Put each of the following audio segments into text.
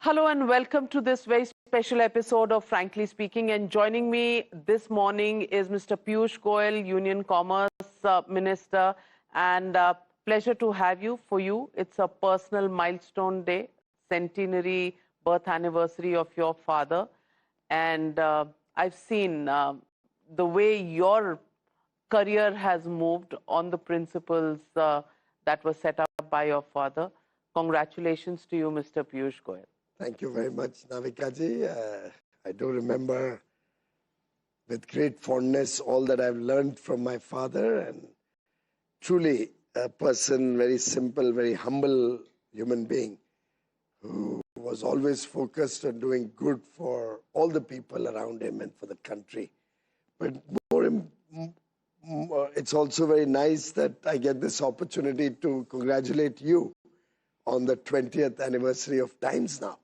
Hello and welcome to this very special episode of Frankly Speaking. And joining me this morning is Mr. Piyush Goyal, Union Commerce Minister. And pleasure to have you. For you, it's a personal milestone day, centenary birth anniversary of your father. And I've seen the way your career has moved on the principles that were set up by your father. Congratulations to you, Mr. Piyush Goyal. Thank you very much, Navikaji. I do remember with great fondness all that I've learned from my father, and truly a person, very simple, very humble human being who was always focused on doing good for all the people around him and for the country. But it's also very nice that I get this opportunity to congratulate you on the 20th anniversary of Times Now.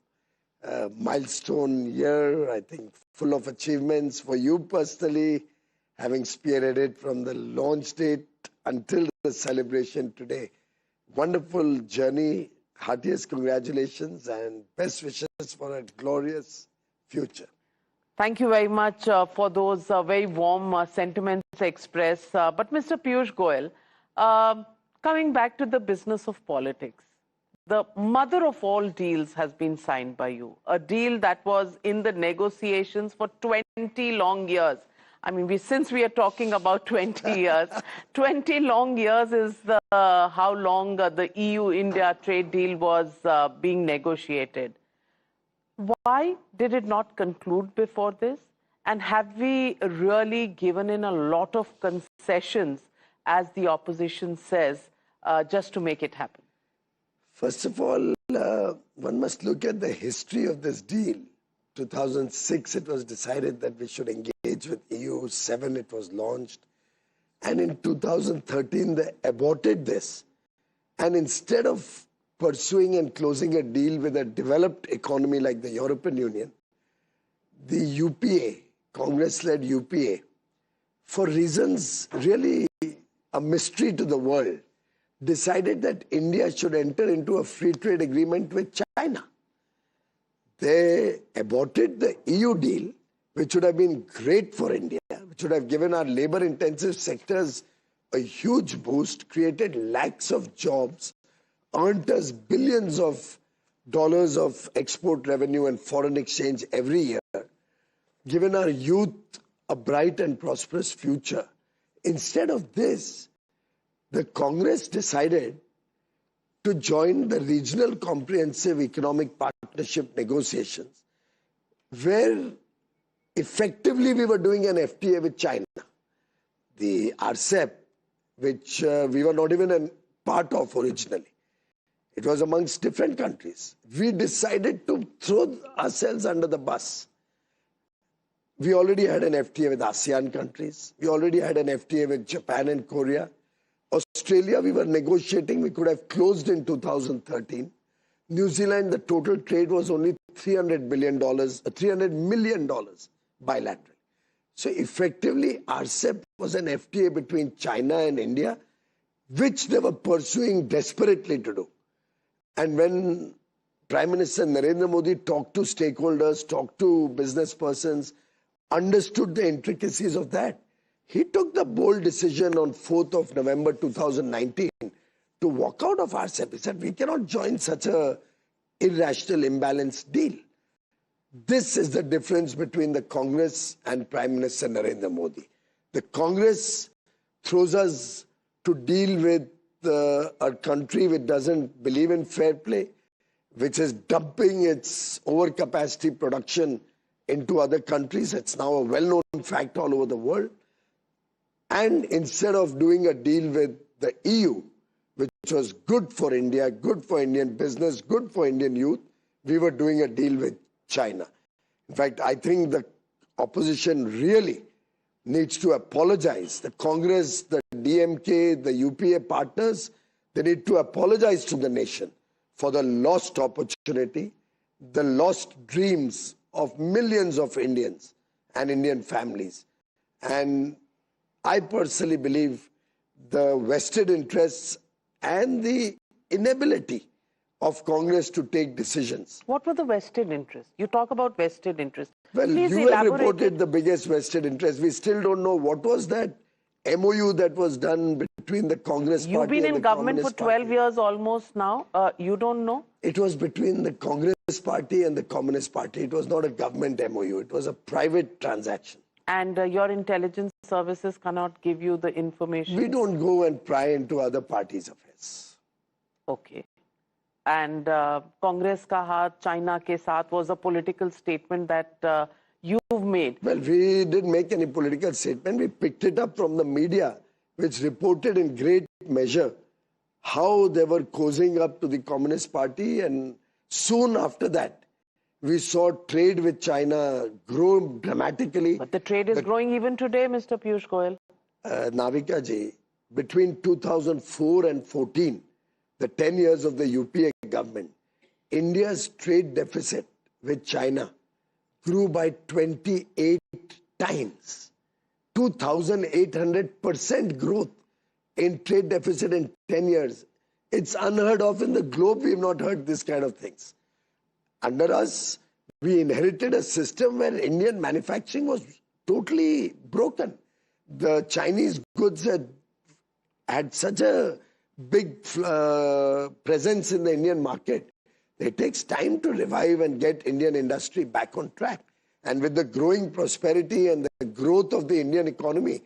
Milestone year, I think, full of achievements for you personally, having spearheaded from the launch date until the celebration today. Wonderful journey, heartiest congratulations and best wishes for a glorious future. Thank you very much for those very warm sentiments expressed. But Mr. Piyush Goyal, coming back to the business of politics, the mother of all deals has been signed by you. A deal that was in the negotiations for 20 long years. I mean, since we are talking about 20 years, 20 long years is how long the EU-India trade deal was being negotiated. Why did it not conclude before this? And have we really given in a lot of concessions, as the opposition says, just to make it happen? First of all, one must look at the history of this deal. 2006, it was decided that we should engage with EU. 7, it was launched. And in 2013, they aborted this. And instead of pursuing and closing a deal with a developed economy like the European Union, the UPA, Congress-led UPA, for reasons really a mystery to the world, decided that India should enter into a free trade agreement with China. They aborted the EU deal, which would have been great for India, which would have given our labor-intensive sectors a huge boost, created lakhs of jobs, earned us billions of dollars of export revenue and foreign exchange every year, given our youth a bright and prosperous future. Instead of this, the Congress decided to join the Regional Comprehensive Economic Partnership negotiations, where effectively we were doing an FTA with China. The RCEP, which we were not even a part of originally. It was amongst different countries. We decided to throw ourselves under the bus. We already had an FTA with ASEAN countries. We already had an FTA with Japan and Korea. Australia, we were negotiating, we could have closed in 2013. New Zealand, the total trade was only $300 million bilateral. So effectively, RCEP was an FTA between China and India, which they were pursuing desperately to do. And when Prime Minister Narendra Modi talked to stakeholders, talked to business persons, understood the intricacies of that, he took the bold decision on 4th of November 2019 to walk out of RCEP. He said, we cannot join such a irrational, imbalanced deal. This is the difference between the Congress and Prime Minister Narendra Modi. The Congress throws us to deal with a country which doesn't believe in fair play, which is dumping its overcapacity production into other countries. It's now a well-known fact all over the world. And instead of doing a deal with the EU, which was good for India, good for Indian business, good for Indian youth, we were doing a deal with China. In fact, I think the opposition really needs to apologize. The Congress, the DMK, the UPA partners, they need to apologize to the nation for the lost opportunity, the lost dreams of millions of Indians and Indian families. And I personally believe the vested interests and the inability of Congress to take decisions. What were the vested interests? You talk about vested interests. Well, Please you have elaborate reported it. the biggest vested interest. We still don't know what was that MOU that was done between the Congress You've Party been and in the government for Communist 12 Party. years almost now. You don't know? It was between the Congress Party and the Communist Party. It was not a government MOU. It was a private transaction. And your intelligence services cannot give you the information? We don't go and pry into other parties' affairs. Okay. And Congress ka haath China ke saath was a political statement that you've made. Well, we didn't make any political statement. We picked it up from the media, which reported in great measure how they were cozying up to the Communist Party. And soon after that, we saw trade with China grow dramatically. But the trade is growing even today, Mr. Piyush Goyal. Navika ji, between 2004 and 14, the 10 years of the UPA government, India's trade deficit with China grew by 28 times. 2,800% growth in trade deficit in 10 years. It's unheard of in the globe. We've not heard this kind of things. Under us, we inherited a system where Indian manufacturing was totally broken. The Chinese goods had such a big presence in the Indian market. It takes time to revive and get Indian industry back on track. And with the growing prosperity and the growth of the Indian economy,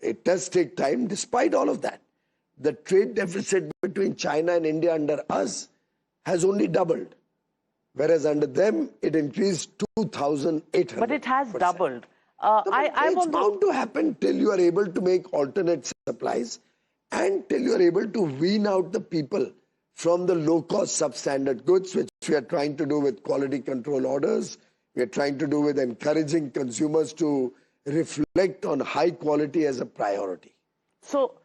it does take time. Despite all of that, the trade deficit between China and India under us has only doubled. Whereas under them, it increased 2,800%. But it has doubled. It's bound to happen till you are able to make alternate supplies and till you are able to wean out the people from the low-cost substandard goods, which we are trying to do with quality control orders. We are trying to do with encouraging consumers to reflect on high quality as a priority. So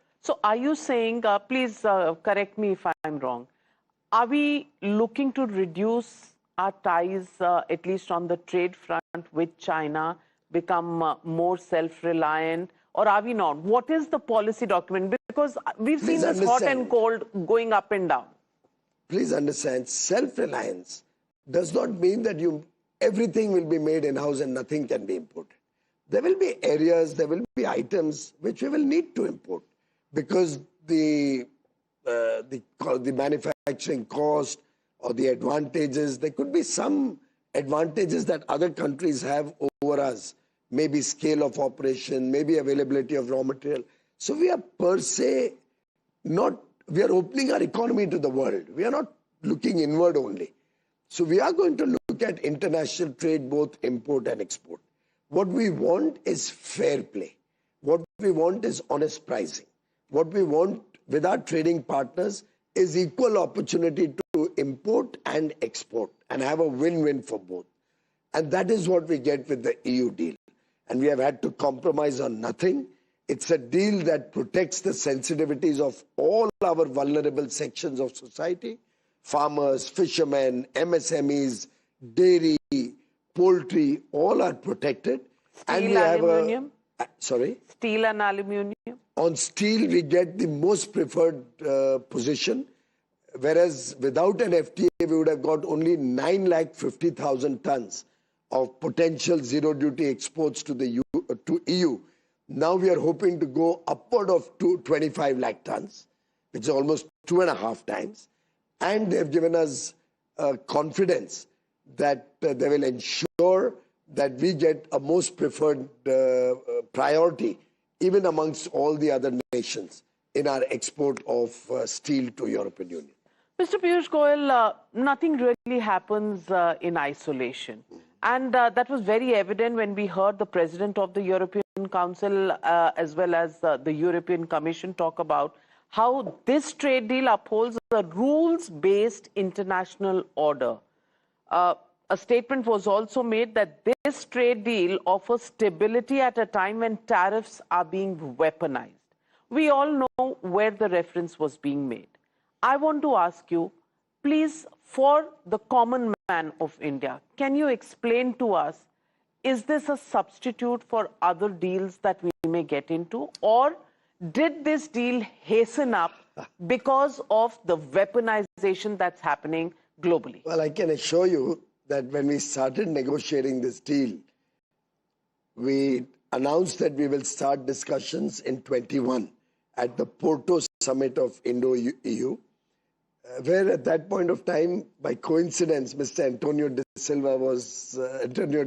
are you saying, please correct me if I'm wrong, are we looking to reduce our ties, at least on the trade front with China, become more self-reliant, or are we not? What is the policy document? Because we've seen this hot and cold going up and down. Please understand, self-reliance does not mean that everything will be made in-house and nothing can be imported. There will be areas, there will be items which we will need to import because the manufacturing cost or the advantages, there could be some advantages that other countries have over us, maybe scale of operation, maybe availability of raw material. So we are per se we are opening our economy to the world. We are not looking inward only. So we are going to look at international trade, both import and export. What we want is fair play. What we want is honest pricing. What we want with our trading partners is equal opportunity to import and export and have a win-win for both. And that is what we get with the EU deal. And we have had to compromise on nothing. It's a deal that protects the sensitivities of all our vulnerable sections of society. Farmers, fishermen, MSMEs, dairy, poultry, all are protected. Steel and aluminium? Sorry? Steel and aluminium? On steel, we get the most preferred position, whereas without an FTA, we would have got only 950,000 tons of potential zero-duty exports to the EU. Now we are hoping to go upward of 25 lakh tons, which is almost 2.5 times. And they have given us confidence that they will ensure that we get a most preferred priority even amongst all the other nations in our export of steel to European Union. Mr. Piyush Goyal, nothing really happens in isolation. And that was very evident when we heard the President of the European Council as well as the European Commission talk about how this trade deal upholds a rules-based international order. A statement was also made that this trade deal offers stability at a time when tariffs are being weaponized. We all know where the reference was being made. I want to ask you, please, for the common man of India, can you explain to us, is this a substitute for other deals that we may get into? Or Did this deal hasten up because of the weaponization that's happening globally? Well, I can assure you that when we started negotiating this deal, we announced that we will start discussions in 21 at the Porto summit of Indo-EU, where at that point of time, by coincidence, Mr. Antonio de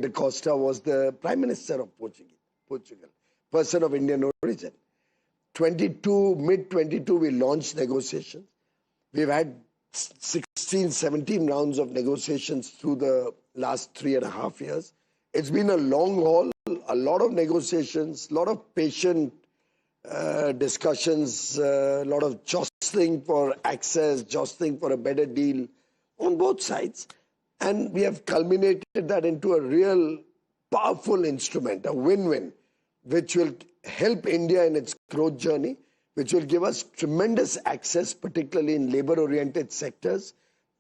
Costa was the Prime Minister of Portugal, person of Indian origin. Mid-22, we launched negotiations. We've had 16, 17 rounds of negotiations through the last 3.5 years. It's been a long haul, a lot of negotiations, a lot of patient discussions, a lot of jostling for access, jostling for a better deal on both sides. And we have culminated that into a real powerful instrument, a win-win, which will help India in its growth journey, which will give us tremendous access, particularly in labor-oriented sectors,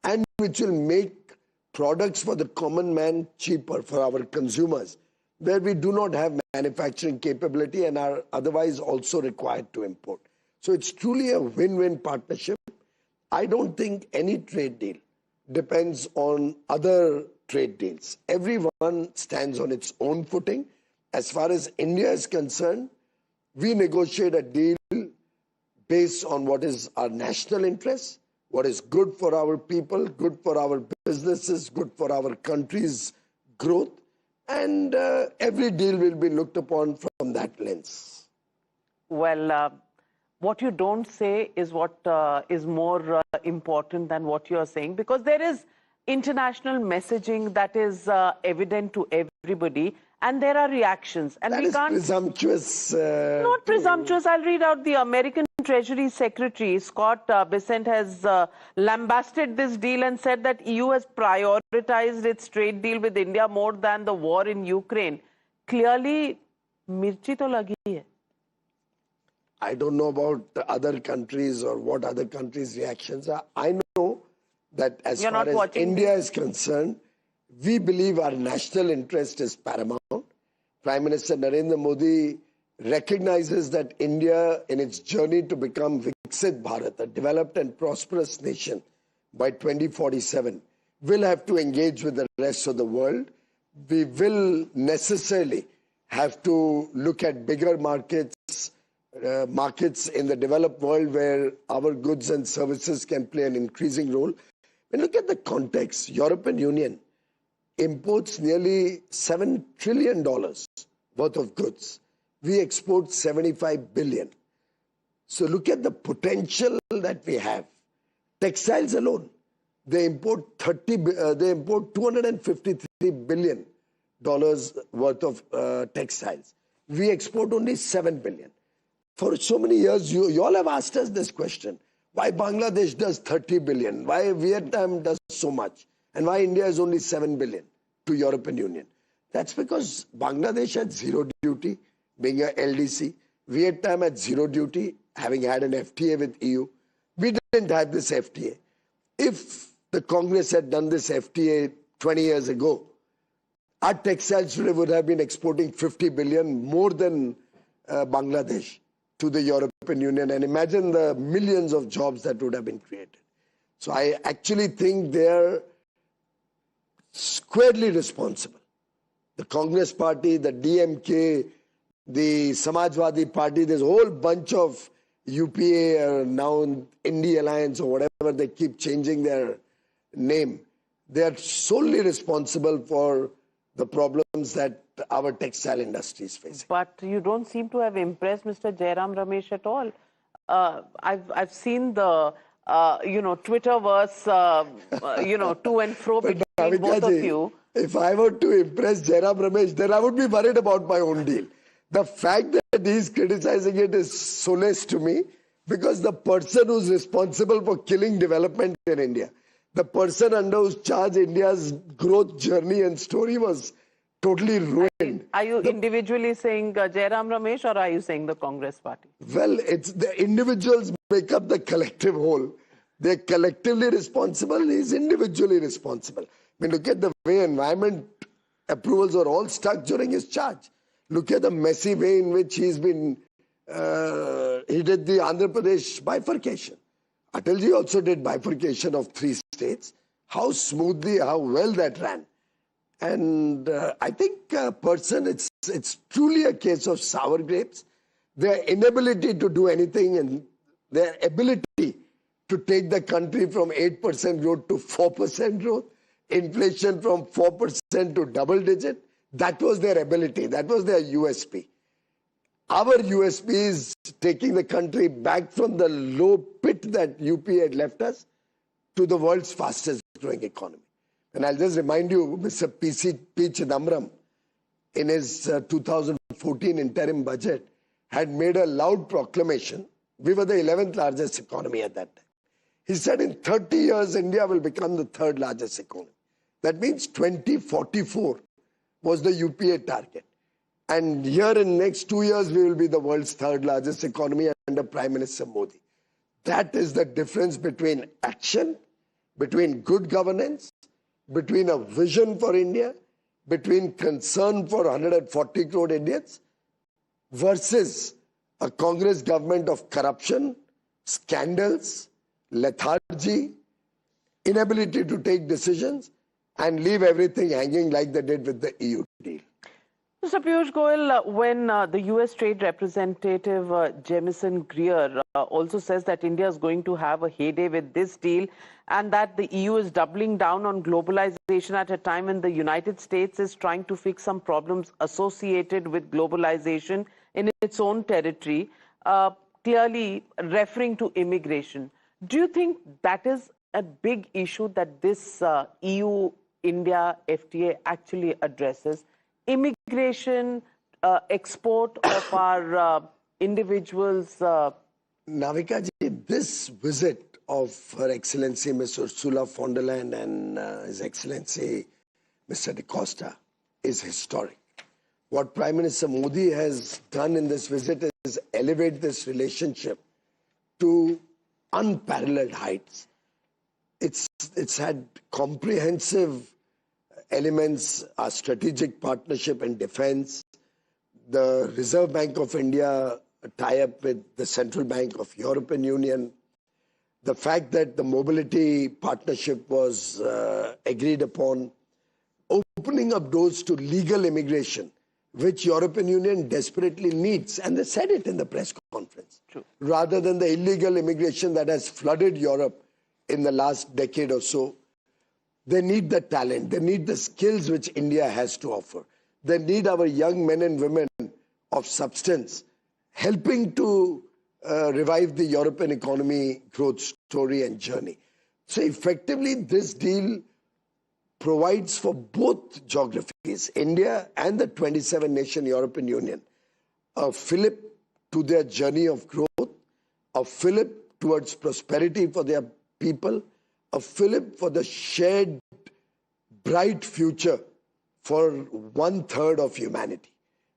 and which will make products for the common man cheaper for our consumers, where we do not have manufacturing capability and are otherwise also required to import. So it's truly a win-win partnership. I don't think any trade deal depends on other trade deals. Everyone stands on its own footing. As far as India is concerned, we negotiate a deal based on what is our national interest, what is good for our people, good for our businesses, good for our country's growth, and every deal will be looked upon from that lens. Well, what you don't say is what is more important than what you are saying, because there is international messaging that is evident to everybody, and there are reactions. And That we is can't... presumptuous. Not presumptuous. I'll read out the American Treasury Secretary, Scott Bessent, has lambasted this deal and said that EU has prioritized its trade deal with India more than the war in Ukraine. Clearly, mirchi to lagi hai. I don't know about other countries or what other countries' reactions are. I know that as far as India is concerned, we believe our national interest is paramount. Prime Minister Narendra Modi recognizes that India, in its journey to become Viksit Bharat, a developed and prosperous nation by 2047, will have to engage with the rest of the world. We will necessarily have to look at bigger markets, markets in the developed world where our goods and services can play an increasing role. When you look at the context, European Union imports nearly $7 trillion worth of goods. We export 75 billion. So look at the potential that we have. Textiles alone, they import $253 billion worth of textiles. We export only 7 billion. For so many years, you all have asked us this question. Why Bangladesh does 30 billion? Why Vietnam does so much? And why India is only 7 billion to European Union? That's because Bangladesh had zero duty, being a LDC. Vietnam had zero duty, having had an FTA with EU. We didn't have this FTA. If the Congress had done this FTA 20 years ago, our textiles today would have been exporting 50 billion more than Bangladesh to the European Union. And imagine the millions of jobs that would have been created. So I actually think they're squarely responsible. The Congress Party, the DMK, the Samajwadi Party, there's a whole bunch of UPA, now Indie Alliance or whatever, they keep changing their name. They are solely responsible for the problems that our textile industry is facing. But you don't seem to have impressed Mr. Jairam Ramesh at all. I've seen the Twitterverse, to and fro between both of you. If I were to impress Jairam Ramesh, then I would be worried about my own deal. The fact that he's criticizing it is solace to me, because the person who's responsible for killing development in India, the person under whose charge India's growth journey and story was totally ruined. Are you individually saying Jairam Ramesh, or are you saying the Congress Party? Well, it's the individuals make up the collective whole. They're collectively responsible, he's individually responsible. I mean, look at the way environment approvals are all stuck during his charge. Look at the messy way in which he's been he did the Andhra Pradesh bifurcation. Atalji also did bifurcation of 3 states. How smoothly, how well that ran. And I think, it's truly a case of sour grapes. Their inability to do anything and their ability to take the country from 8% growth to 4% growth, inflation from 4% to double digit, that was their ability. That was their USP. Our USP is taking the country back from the low pit that UP had left us to the world's fastest growing economy. And I'll just remind you, Mr. P. Chidambaram, in his 2014 interim budget, had made a loud proclamation. We were the 11th largest economy at that time. He said in 30 years, India will become the 3rd largest economy. That means 2044 was the UPA target. And here in next 2 years, we will be the world's 3rd largest economy under Prime Minister Modi. That is the difference between action, between good governance, between a vision for India, between concern for 140 crore Indians, versus a Congress government of corruption, scandals, lethargy, inability to take decisions, and leave everything hanging like they did with the EU deal. Mr. Piyush Goyal, when the US Trade Representative Jamieson Greer also says that India is going to have a heyday with this deal and that the EU is doubling down on globalization at a time when the United States is trying to fix some problems associated with globalization in its own territory, clearly referring to immigration. Do you think that is a big issue that this EU-India FTA actually addresses? Immigration, export of our individuals. Navika ji, this visit of Her Excellency Ms. Ursula von der Leyen and His Excellency Mr. De Costa is historic. What Prime Minister Modi has done in this visit is elevate this relationship to unparalleled heights. It's had comprehensive elements, our strategic partnership in defense, the Reserve Bank of India tie-up with the Central Bank of European Union, the fact that the mobility partnership was agreed upon, opening up doors to legal immigration, which European Union desperately needs. And they said it in the press conference. True. Rather than the illegal immigration that has flooded Europe in the last decade or so. They need the talent, they need the skills which India has to offer. They need our young men and women of substance helping to revive the European economy growth story and journey. So effectively, this deal provides for both geographies, India and the 27-nation European Union, a fillip to their journey of growth, a fillip towards prosperity for their people, a fillip for the shared bright future for 1/3 of humanity.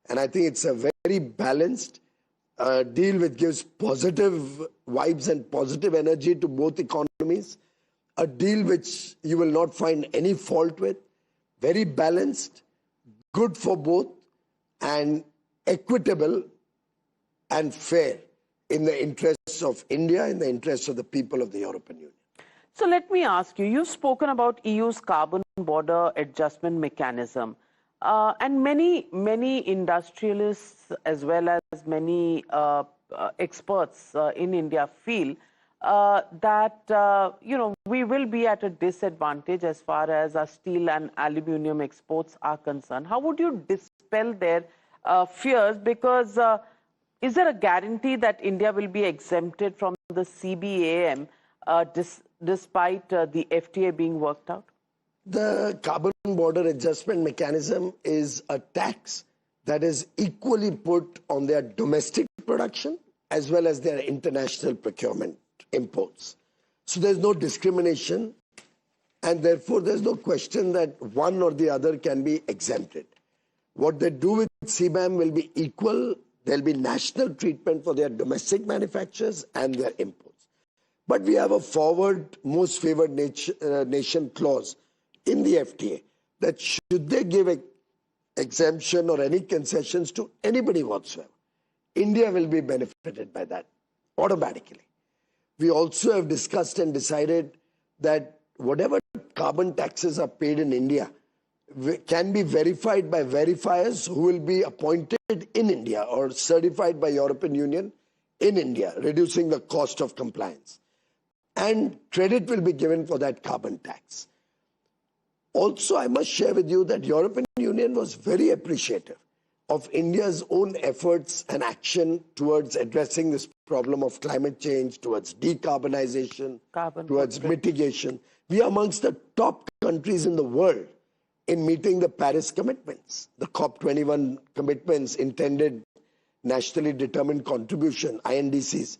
And I think it's a very balanced deal which gives positive vibes and positive energy to both economies, a deal which you will not find any fault with, very balanced, good for both, and equitable and fair in the interests of India, in the interests of the people of the European Union. So let me ask you, you've spoken about EU's carbon border adjustment mechanism. And many industrialists as well as many experts in India feel that we will be at a disadvantage as far as our steel and aluminium exports are concerned. How would you dispel their fears? Because is there a guarantee that India will be exempted from the CBAM despite the FTA being worked out? The carbon border adjustment mechanism is a tax that is equally put on their domestic production as well as their international procurement imports. So there's no discrimination, and therefore there's no question that one or the other can be exempted. What they do with CBAM will be equal. There'll be national treatment for their domestic manufacturers and their imports. But we have a forward most favored nation clause in the FTA that should they give exemption or any concessions to anybody whatsoever, India will be benefited by that automatically. We also have discussed and decided that whatever carbon taxes are paid in India can be verified by verifiers who will be appointed in India or certified by European Union in India, reducing the cost of compliance. And credit will be given for that carbon tax. Also, I must share with you that European Union was very appreciative of India's own efforts and action towards addressing this problem of climate change, towards decarbonization, towards mitigation. We are amongst the top countries in the world in meeting the Paris commitments, the COP21 commitments, intended nationally determined contribution, INDCs.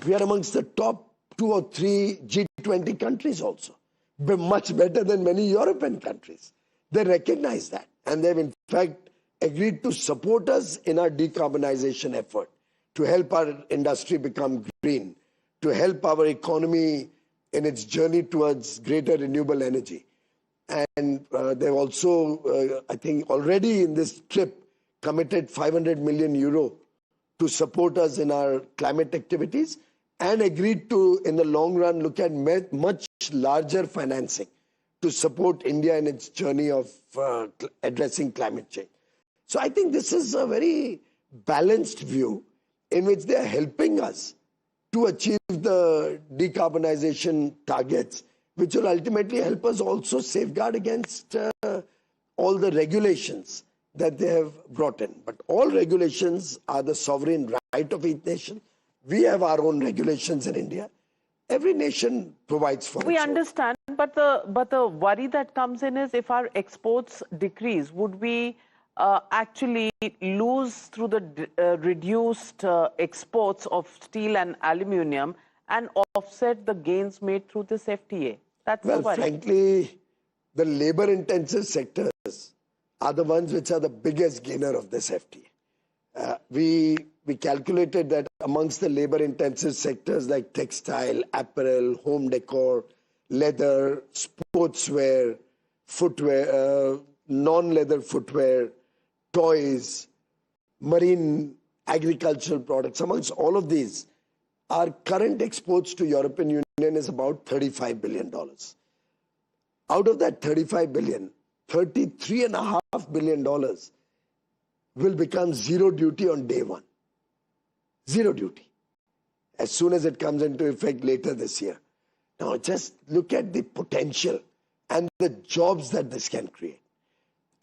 We are amongst the top 2 or 3 G20 countries also, but much better than many European countries. They recognize that, and they've in fact agreed to support us in our decarbonization effort, to help our industry become green, to help our economy in its journey towards greater renewable energy. And they've also, I think, already in this trip committed 500 million euro to support us in our climate activities, and agreed to, in the long run, look at much larger financing to support India in its journey of addressing climate change. So I think this is a very balanced view in which they are helping us to achieve the decarbonization targets, which will ultimately help us also safeguard against all the regulations that they have brought in. But all regulations are the sovereign right of each nation. We have our own regulations in India. Every nation provides for it. We understand, but the worry that comes in is if our exports decrease, would we actually lose through the reduced exports of steel and aluminium and offset the gains made through this FTA? That's the worry. Well, frankly, the labor-intensive sectors are the ones which are the biggest gainer of this FTA. We calculated that amongst the labor-intensive sectors like textile, apparel, home decor, leather, sportswear, footwear, non-leather footwear, toys, marine, agricultural products, amongst all of these, our current exports to European Union is about $35 billion. Out of that $35 billion, $33.5 billion will become zero duty on day one. Zero duty. As soon as it comes into effect later this year. Now just look at the potential and the jobs that this can create.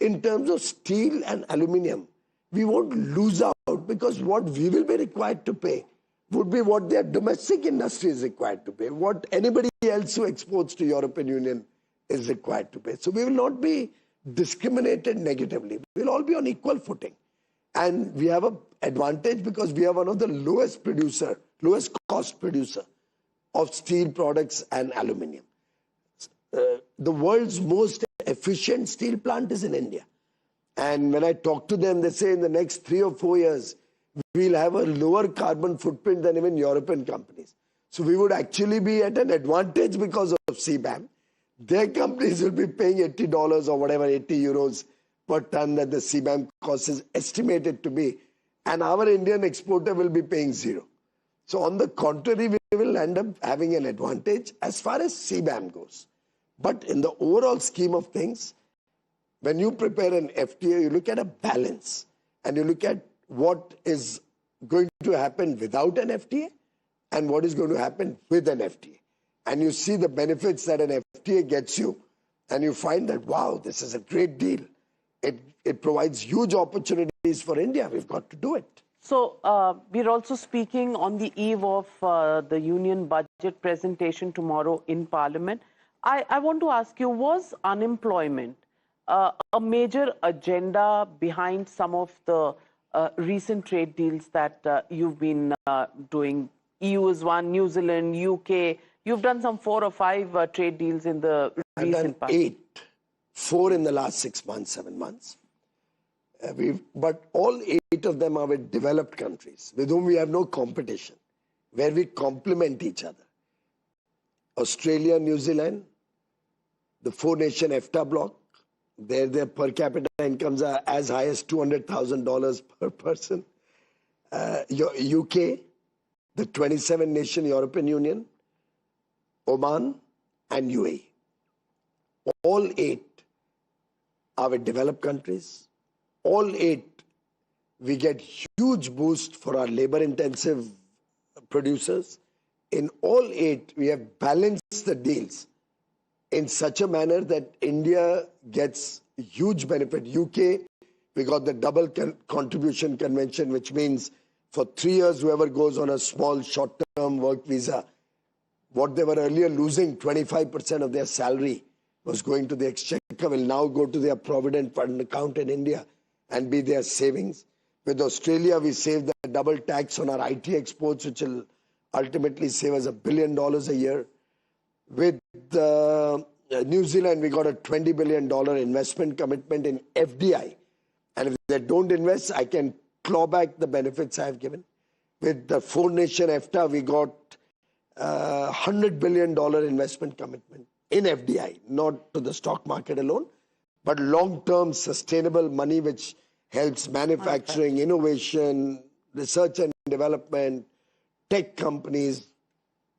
In terms of steel and aluminium, we won't lose out because what we will be required to pay would be what their domestic industry is required to pay, what anybody else who exports to European Union is required to pay. So we will not be discriminated negatively. We'll all be on equal footing. And we have an advantage because we are one of the lowest cost producer of steel products and aluminium. The world's most efficient steel plant is in India. And when I talk to them, they say in the next 3 or 4 years, we'll have a lower carbon footprint than even European companies. So we would actually be at an advantage because of CBAM. Their companies will be paying $80 or whatever, 80 euros per ton that the CBAM cost is estimated to be. And our Indian exporter will be paying zero. So on the contrary, we will end up having an advantage as far as CBAM goes. But in the overall scheme of things, when you prepare an FTA, you look at a balance and you look at what is going to happen without an FTA and what is going to happen with an FTA. And you see the benefits that an FTA gets you and you find that, wow, this is a great deal. It provides huge opportunities for India. We've got to do it. So we're also speaking on the eve of the union budget presentation tomorrow in Parliament. I want to ask you, was unemployment a major agenda behind some of the recent trade deals that you've been doing? EU is one, New Zealand, UK. You've done some 4 or 5 trade deals in the recent past. I've done 8. 4 in the last 6 months, 7 months. But all 8 of them are with developed countries with whom we have no competition, where we complement each other. Australia, New Zealand, the 4-nation EFTA bloc, their per capita incomes are as high as $200,000 per person. UK, the 27-nation European Union, Oman, and UAE. All 8 are with developed countries. All 8, we get huge boost for our labor-intensive producers. In all 8, we have balanced the deals in such a manner that India gets huge benefit. UK, we got the double contribution convention, which means for 3 years, whoever goes on a small short-term work visa, what they were earlier losing, 25% of their salary was going to the exchequer, will now go to their provident fund account in India and be their savings. With Australia, we saved the double tax on our IT exports, which will ultimately save us $1 billion a year. With New Zealand, we got a $20 billion investment commitment in FDI. And if they don't invest, I can claw back the benefits I have given. With the 4-nation EFTA, we got $100 billion investment commitment in FDI, not to the stock market alone, but long-term sustainable money which helps manufacturing, innovation, research and development, tech companies,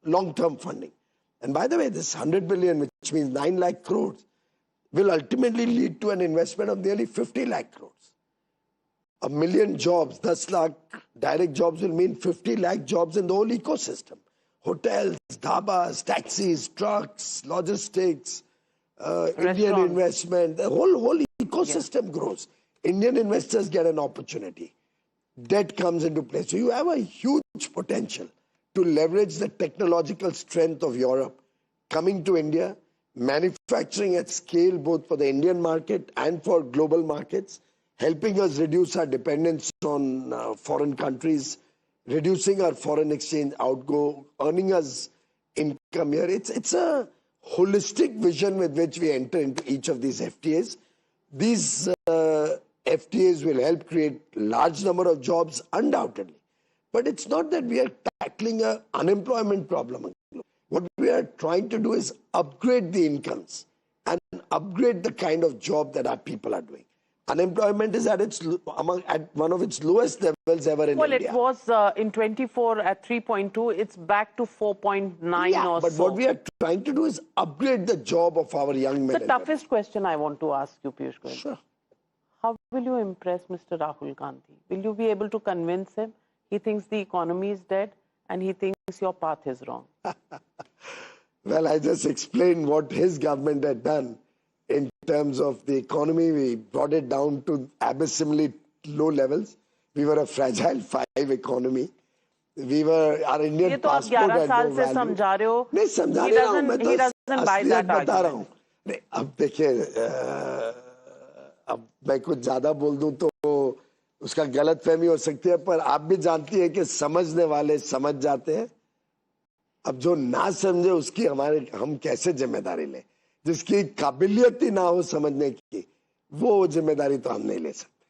long-term funding. And by the way, this 100 billion, which means 9 lakh crores, will ultimately lead to an investment of nearly 50 lakh crores. 1 million jobs, 10 lakh direct jobs will mean 50 lakh jobs in the whole ecosystem. Hotels, dhabas, taxis, trucks, logistics, Indian investment, the whole ecosystem grows. Indian investors get an opportunity. Debt comes into play. So you have a huge potential to leverage the technological strength of Europe coming to India, manufacturing at scale both for the Indian market and for global markets, helping us reduce our dependence on foreign countries, reducing our foreign exchange outgo, earning us income here. It's a holistic vision with which we enter into each of these FTAs. These FTAs will help create large number of jobs, undoubtedly. But it's not that we are tackling an unemployment problem. What we are trying to do is upgrade the incomes and upgrade the kind of job that our people are doing. Unemployment is at one of its lowest levels ever in India. Well, it was in 24 at 3.2. It's back to 4.9 or but so. what we are trying to do is upgrade the job of our young men. The toughest question I want to ask you, Piyush Goyal. Sure. How will you impress Mr. Rahul Gandhi? Will you be able to convince him? He thinks the economy is dead and he thinks your path is wrong. Well, I just explained what his government had done in terms of the economy. We brought it down to abysmally low levels. We were a fragile 5 economy. We were, our Indian passport had no value. समझा रहे हो. नहीं समझा नहीं रहा हूँ मैं तो असलियत बता रहा हूँ. अब देखिए अब मैं कुछ ज्यादा बोल दूं तो उसका गलतफहमी हो सकती है, पर आप भी जानती है कि समझने वाले समझ जाते हैं. अब जो ना समझे उसकी हम कैसे जिम्मेदारी लें? जिसकी काबिलियत ही ना हो समझने की, वो जिम्मेदारी तो हम नहीं ले सकते.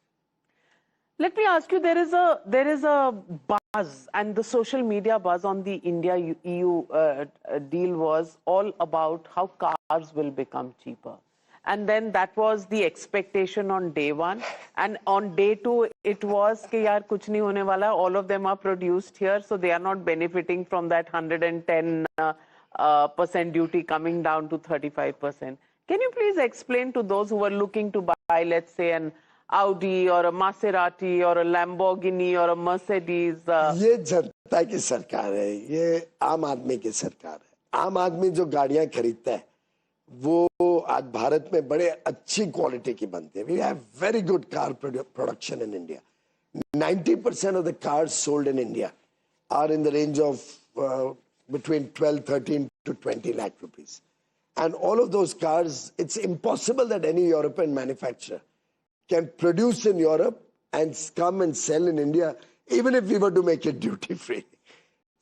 Let me ask you, there is a buzz, and the social media buzz on the India-EU deal was all about how cars will become cheaper. And then that was the expectation on day 1. And on day 2, it was कि यार कुछ नहीं होने वाला. All of them are produced here, so they are not benefiting from that 110% duty coming down to 35%. Can you please explain to those who are looking to buy, let's say, an Audi or a Maserati or a Lamborghini or a Mercedes? ये जनता की सरकार है, ये आम आदमी की सरकार है. आम आदमी जो गाड़ियां खरीदता है वो आज भारत में बड़े अच्छी क्वालिटी की बनती है. We have very good car production in India. 90% of the cars sold in India are in the range of between 12, 13 to 20 lakh rupees. And all of those cars, it's impossible that any European manufacturer can produce in Europe and come and sell in India, even if we were to make it duty-free.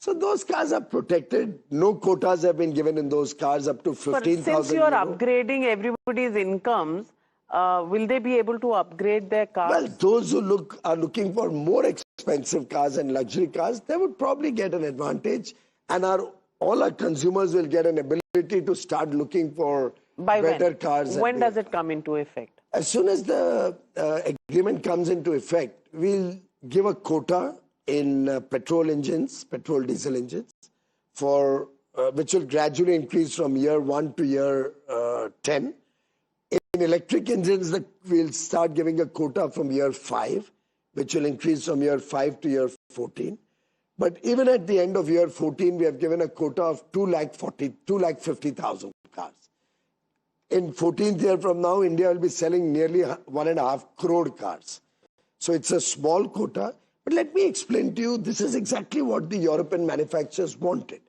So those cars are protected. No quotas have been given in those cars up to 15,000 Since you are upgrading everybody's incomes, will they be able to upgrade their cars? Well, those who are looking for more expensive cars and luxury cars, they would probably get an advantage. And all our consumers will get an ability to start looking for better cars. When does it come into effect? As soon as the agreement comes into effect, we'll give a quota in petrol engines, petrol diesel engines, for which will gradually increase from year 1 to year 10. In electric engines, we'll start giving a quota from year 5, which will increase from year 5 to year 14. But even at the end of year 14, we have given a quota of 250,000 cars. In 14th year from now, India will be selling nearly 1.5 crore cars. So it's a small quota. But let me explain to you, this is exactly what the European manufacturers wanted.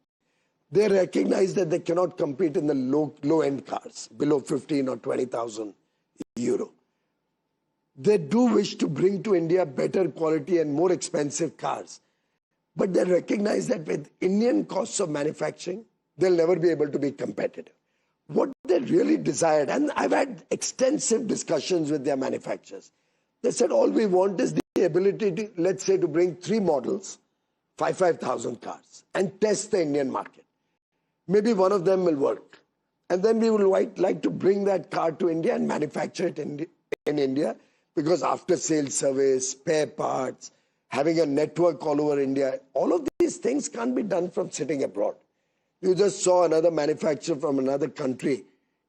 They recognize that they cannot compete in the low-end cars, below 15 or 20,000 euro. They do wish to bring to India better quality and more expensive cars. But they recognize that with Indian costs of manufacturing, they'll never be able to be competitive. What they really desired, and I've had extensive discussions with their manufacturers, they said all we want is the ability to, let's say, to bring 3 models, 5,000 cars, and test the Indian market. Maybe one of them will work. And then we would like to bring that car to India and manufacture it in India, because after sales service, spare parts, having a network all over India, all of these things can't be done from sitting abroad. You just saw another manufacturer from another country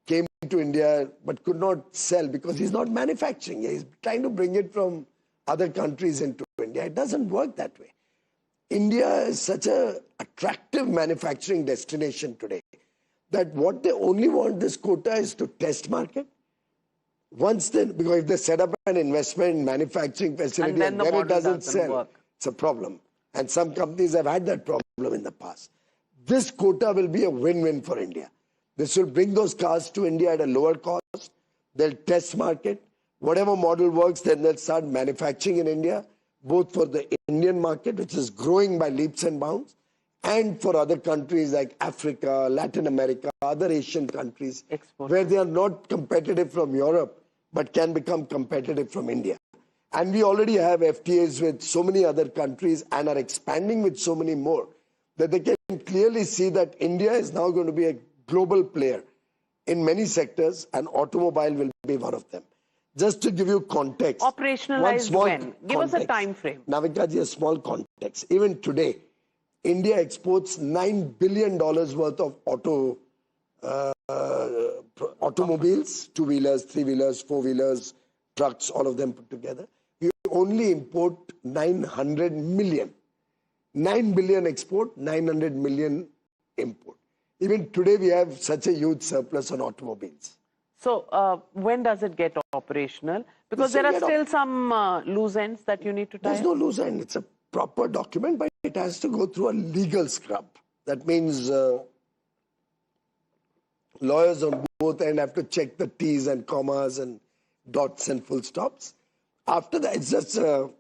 came to India but could not sell because he's not manufacturing. He's trying to bring it from other countries into India. It doesn't work that way. India is such an attractive manufacturing destination today that what they only want this quota is to test market. Once they, because if they set up an investment in manufacturing facility and then it doesn't sell, it's a problem. And some companies have had that problem in the past. This quota will be a win-win for India. This will bring those cars to India at a lower cost. They'll test market. Whatever model works, then they'll start manufacturing in India, both for the Indian market, which is growing by leaps and bounds, and for other countries like Africa, Latin America, other Asian countries, where they are not competitive from Europe, but can become competitive from India. And we already have FTAs with so many other countries and are expanding with so many more, that they can clearly see that India is now going to be a global player in many sectors, and automobile will be one of them. Just to give you context. Operationalized when? Give us a time frame. Navikaji, a small context. Even today, India exports $9 billion worth of automobiles, 2-wheelers, 3-wheelers, 4-wheelers, trucks, all of them put together. We only import 900 million. 9 billion export, 900 million import. Even today, we have such a huge surplus on automobiles. So when does it get operational? Because there are still some loose ends that you need to tie. There's no loose end. It's a proper document, but it has to go through a legal scrub. That means lawyers on both ends have to check the T's and commas and dots and full stops. After that, it's just a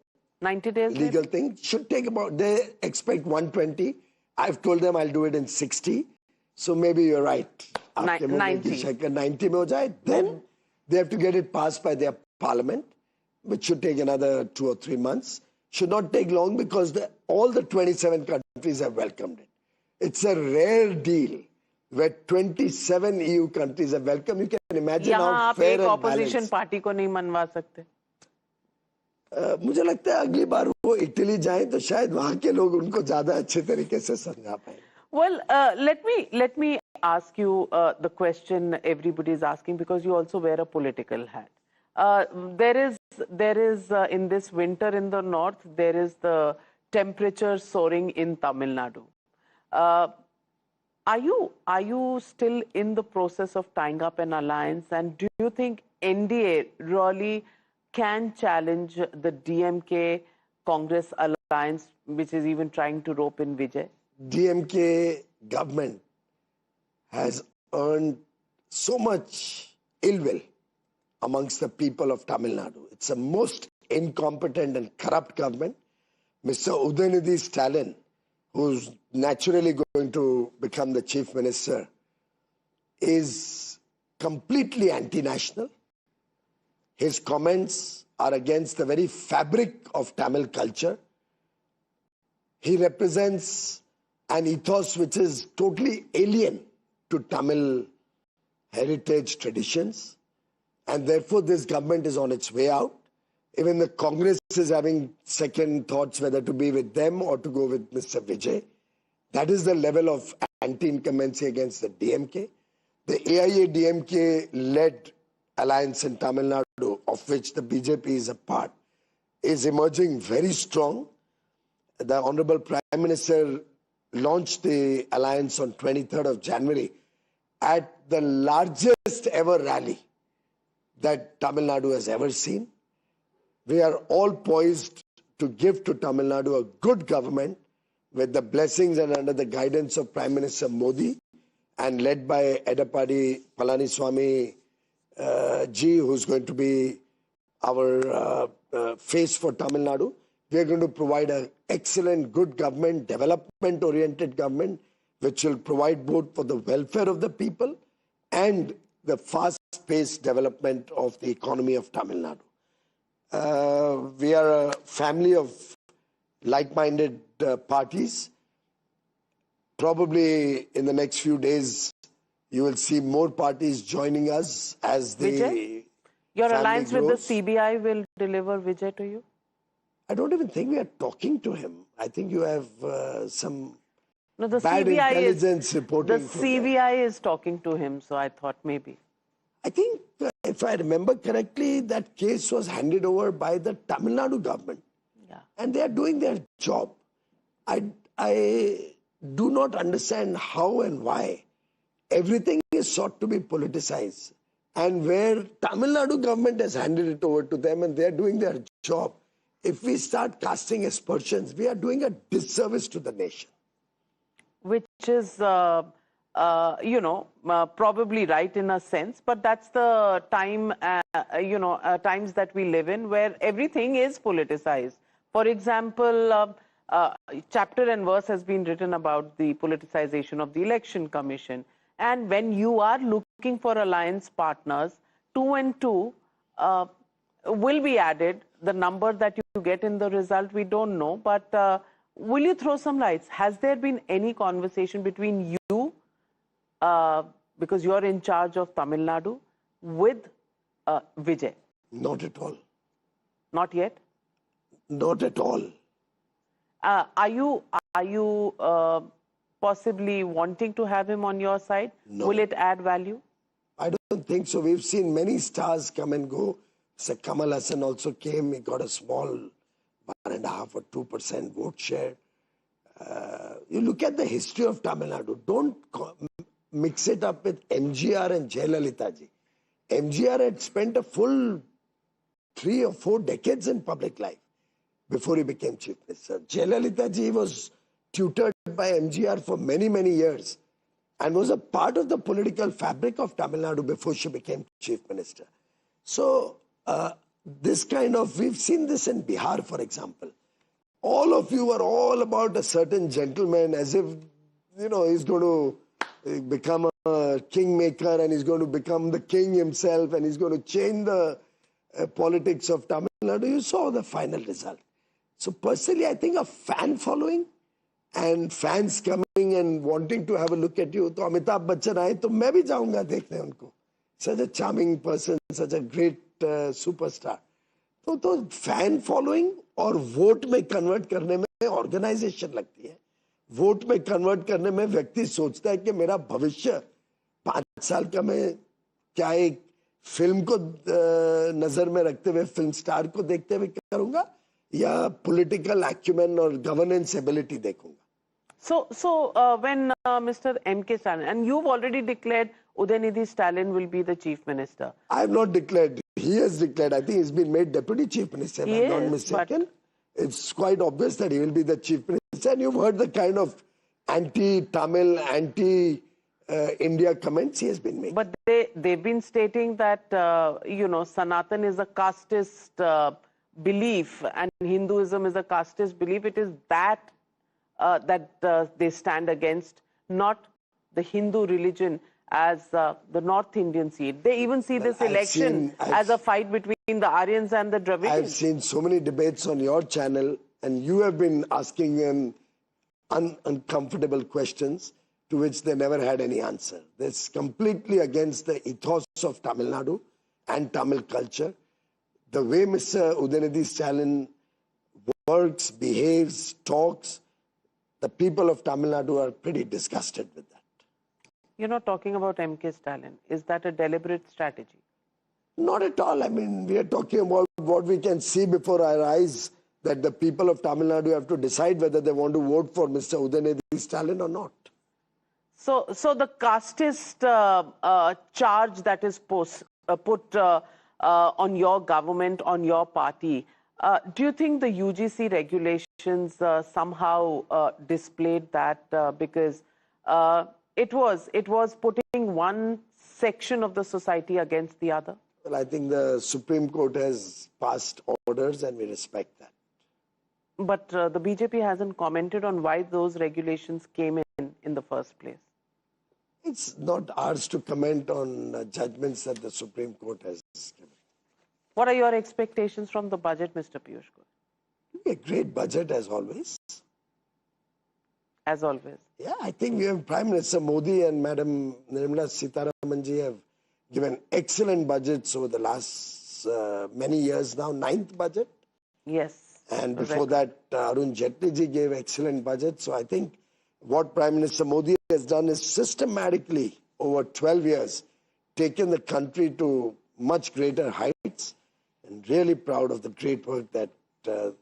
90 days legal thing. Should take about, they expect 120. I've told them I'll do it in 60. So maybe you're right. 90. 90 mein ho jaye. Then they have to get it passed by their parliament, which should take another 2 or 3 months. Should not take long because all the 27 countries have welcomed it. It's a rare deal where 27 EU countries have welcomed. You can imagine how fair and balanced. opposition party को नहीं मनवा सकते. मुझे लगता है अगली बार वो Italy जाए तो शायद वहाँ के लोग उनको ज़्यादा अच्छे तरीके से समझा पाएं. Well, let me ask you the question everybody is asking, because you also wear a political hat. There is in this winter in the north, there is the temperature soaring in Tamil Nadu. Are you still in the process of tying up an alliance, and do you think NDA really can challenge the DMK Congress alliance, which is even trying to rope in Vijay? DMK government has earned so much ill will amongst the people of Tamil Nadu. It's a most incompetent and corrupt government. Mr. Udayanidhi Stalin, who's naturally going to become the chief minister, is completely anti-national. His comments are against the very fabric of Tamil culture. He represents an ethos which is totally alien to Tamil heritage traditions. And therefore, this government is on its way out. Even the Congress is having second thoughts whether to be with them or to go with Mr. Vijay. That is the level of anti-incumbency against the DMK. The AIA-DMK-led alliance in Tamil Nadu, of which the BJP is a part, is emerging very strong. The Honorable Prime Minister launched the alliance on 23rd of January at the largest ever rally that Tamil Nadu has ever seen. We are all poised to give to Tamil Nadu a good government with the blessings and under the guidance of Prime Minister Modi and led by Edapadi Palaniswamy ji, who's going to be our face for Tamil Nadu. We are going to provide an excellent, good government, development-oriented government, which will provide both for the welfare of the people and the fast-paced development of the economy of Tamil Nadu. We are a family of like-minded parties. Probably in the next few days, you will see more parties joining us as the Vijay, your alliance grows. with the CBI will deliver Vijay to you? I don't even think we are talking to him. I think you have some No, the bad CBI intelligence reporting. The CBI is talking to him, so I thought maybe. I think, if I remember correctly, that case was handed over by the Tamil Nadu government. Yeah. And they are doing their job. I do not understand how and why everything is sought to be politicized. And where Tamil Nadu government has handed it over to them and they are doing their job, if we start casting aspersions, we are doing a disservice to the nation. Which is, probably right in a sense, but that's the time, times that we live in where everything is politicized. For example, chapter and verse has been written about the politicization of the Election Commission. And when you are looking for alliance partners, 2 and 2 will be added. The number that you get in the result, we don't know. But will you throw some lights? Has there been any conversation between you, because you're in charge of Tamil Nadu, with Vijay? Not at all. Not yet? Not at all. Are you possibly wanting to have him on your side? No. Will it add value? I don't think so. We've seen many stars come and go. Sir Kamal Hassan also came. He got a small 1.5 or 2% vote share. You look at the history of Tamil Nadu. Don't mix it up with MGR and Jayalalitha ji. MGR had spent a full 3 or 4 decades in public life before he became Chief Minister. Jayalalitha ji was tutored by MGR for many, many years and was a part of the political fabric of Tamil Nadu before she became Chief Minister. So, this kind of, we've seen this in Bihar, for example. All of you are all about a certain gentleman as if, he's going to become a kingmaker and he's going to become the king himself and he's going to change the politics of Tamil Nadu. You saw the final result. So personally, I think a fan following and fans coming and wanting to have a look at you, तो अमिताभ बच्चन आए तो मैं भी जाऊंगा देखने उनको. Such a charming person, such a great superstar. तो fan following और वोट में कन्वर्ट करने में ऑर्गेनाइजेशन लगती है. वोट में कन्वर्ट करने में व्यक्ति सोचता है कि मेरा भविष्य 5 साल का मैं क्या एक फिल्म को नजर में रखते हुए फिल्म स्टार को देखते हुए करूंगा या पॉलिटिकल एक्यूमेन और गवर्नेंस एबिलिटी देखूंगा. So when Mr. M.K. Stalin, and you've already declared Udaynidhi Stalin will be the Chief Minister. I have not declared. He has declared. I think he's been made Deputy Chief Minister, if I'm not mistaken. It's quite obvious that he will be the Chief Minister. And you've heard the kind of anti-Tamil, anti-India comments he has been making. But they've been stating that, Sanatan is a casteist belief and Hinduism is a casteist belief. It is that they stand against, not the Hindu religion as the North Indians see it. They even see this election as a fight between the Aryans and the Dravidians. I've seen so many debates on your channel and you have been asking them uncomfortable questions to which they never had any answer. That's completely against the ethos of Tamil Nadu and Tamil culture. the way Mr. Udayanidhi Stalin works, behaves, talks, the people of Tamil Nadu are pretty disgusted with that. You're not talking about MK Stalin. Is that a deliberate strategy? Not at all. I mean, we are talking about what we can see before our eyes, that the people of Tamil Nadu have to decide whether they want to vote for Mr. Udayanidhi Stalin or not. So the casteist charge that is put on your government, on your party, do you think the UGC regulations somehow displayed that? Because it was putting one section of the society against the other? Well, I think the Supreme Court has passed orders and we respect that. But the BJP hasn't commented on why those regulations came in the first place. It's not ours to comment on judgments that the Supreme Court has given. What are your expectations from the budget, Mr. Piyush Goyal? A great budget as always. As always. Yeah, I think we have Prime Minister Modi and Madam Nirmala Sitharamanji have given excellent budgets over the last many years now, 9th budget. Yes. And before that, Arun Jaitley ji gave excellent budget. So I think what Prime Minister Modi has done is systematically over 12 years taken the country to much greater heights, and really proud of the great work that the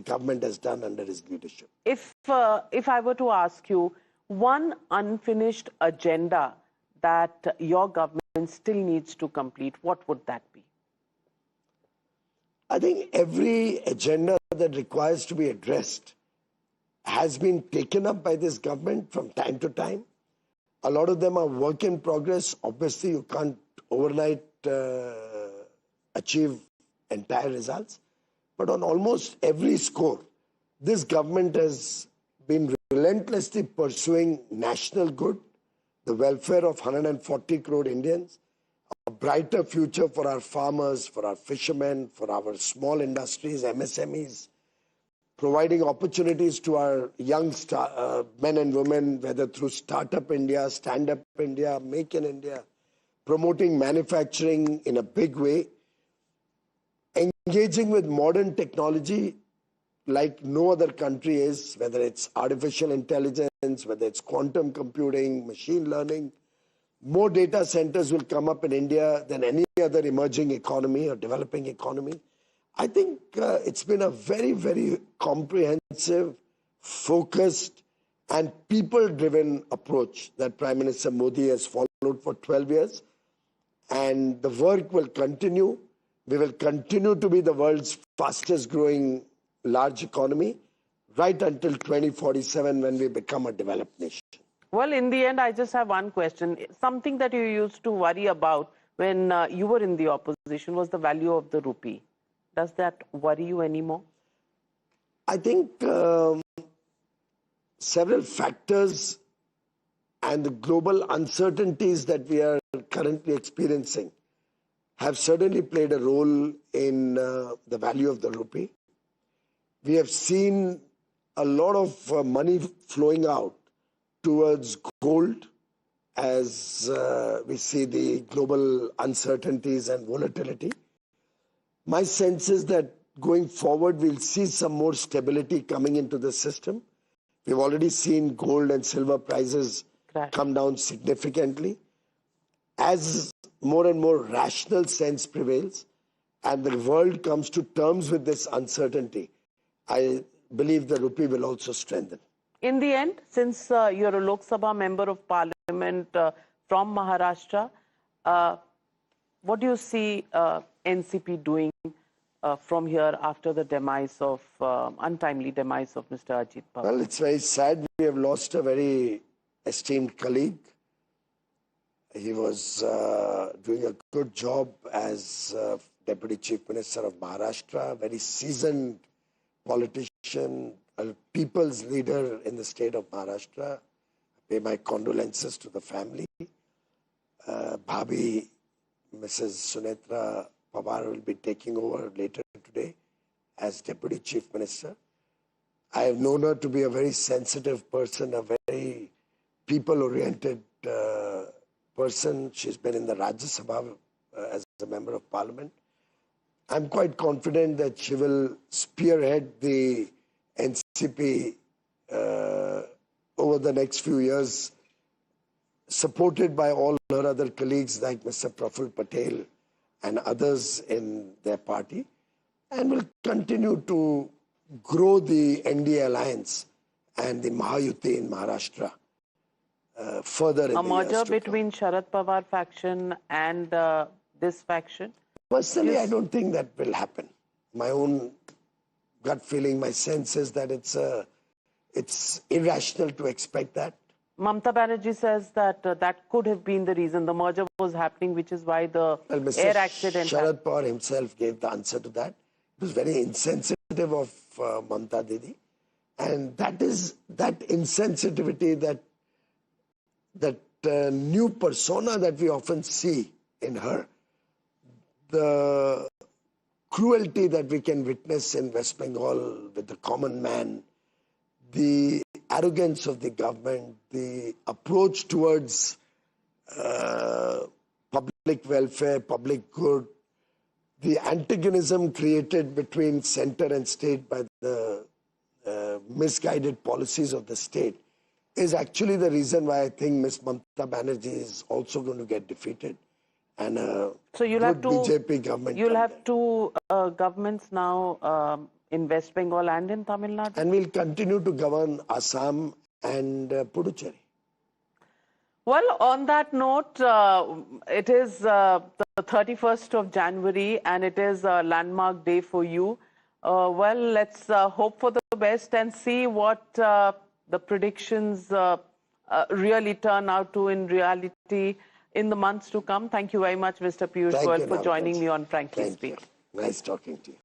government has done under his leadership. If I were to ask you one unfinished agenda that your government still needs to complete, what would that be? I think every agenda that requires to be addressed has been taken up by this government from time to time. A lot of them are work in progress. Obviously, you can't overnight achieve entire results. But on almost every score, this government has been relentlessly pursuing national good, the welfare of 140 crore Indians, a brighter future for our farmers, for our fishermen, for our small industries, MSMEs, providing opportunities to our young men and women, whether through Startup India, Stand Up India, Make in India, promoting manufacturing in a big way, engaging with modern technology like no other country is, whether it's artificial intelligence, whether it's quantum computing, machine learning. More data centers will come up in India than any other emerging economy or developing economy. I think it's been a very, very comprehensive, focused, and people-driven approach that Prime Minister Modi has followed for 12 years. And the work will continue. We will continue to be the world's fastest growing large economy right until 2047 when we become a developed nation. Well, in the end, I just have one question. Something that you used to worry about when you were in the opposition was the value of the rupee. Does that worry you anymore? I think several factors and the global uncertainties that we are currently experiencing have certainly played a role in the value of the rupee. We have seen a lot of money flowing out towards gold as we see the global uncertainties and volatility. My sense is that going forward, we'll see some more stability coming into the system. We've already seen gold and silver prices come down significantly. As more and more rational sense prevails and the world comes to terms with this uncertainty, I believe the rupee will also strengthen. In the end, since you're a Lok Sabha member of Parliament from Maharashtra, what do you see NCP doing from here after the demise of, untimely demise of Mr. Ajit Pawar? Well, it's very sad. We have lost a very esteemed colleague. He was doing a good job as Deputy Chief Minister of Maharashtra, a very seasoned politician, a people's leader in the state of Maharashtra. I pay my condolences to the family. Bhabhi, Mrs. Sunetra Pawar will be taking over later today as Deputy Chief Minister. I have known her to be a very sensitive person, a very people-oriented person. She's been in the Rajya Sabha as a member of Parliament. I'm quite confident that she will spearhead the NCP over the next few years, supported by all her other colleagues like Mr. Praful Patel and others in their party, and will continue to grow the NDA alliance and the Mahayuti in Maharashtra further in A the years merger to between Sharad Pawar faction and this faction? Personally, I don't think that will happen. My own gut feeling, my sense is that it's irrational to expect that. Mamta Banerjee says that that could have been the reason the merger was happening, which is why the Mr. air accident happened. Sharad Pawar himself gave the answer to that. It was very insensitive of Mamta Didi. And that is that insensitivity, that new persona that we often see in her, the cruelty that we can witness in West Bengal with the common man, the arrogance of the government, the approach towards public welfare, public good, the antagonism created between center and state by the misguided policies of the state is actually the reason why I think Ms. Mamta Banerjee is also going to get defeated. And so you'll have BJP government. You'll have two governments now in West Bengal and in Tamil Nadu. And we'll continue to govern Assam and Puducherry. Well, on that note, it is the 31st of January and it is a landmark day for you. Well, let's hope for the best and see what the predictions really turn out to in reality in the months to come. Thank you very much, Mr. Piyush Goyal, for joining me on Frankly Speaking. Nice talking to you.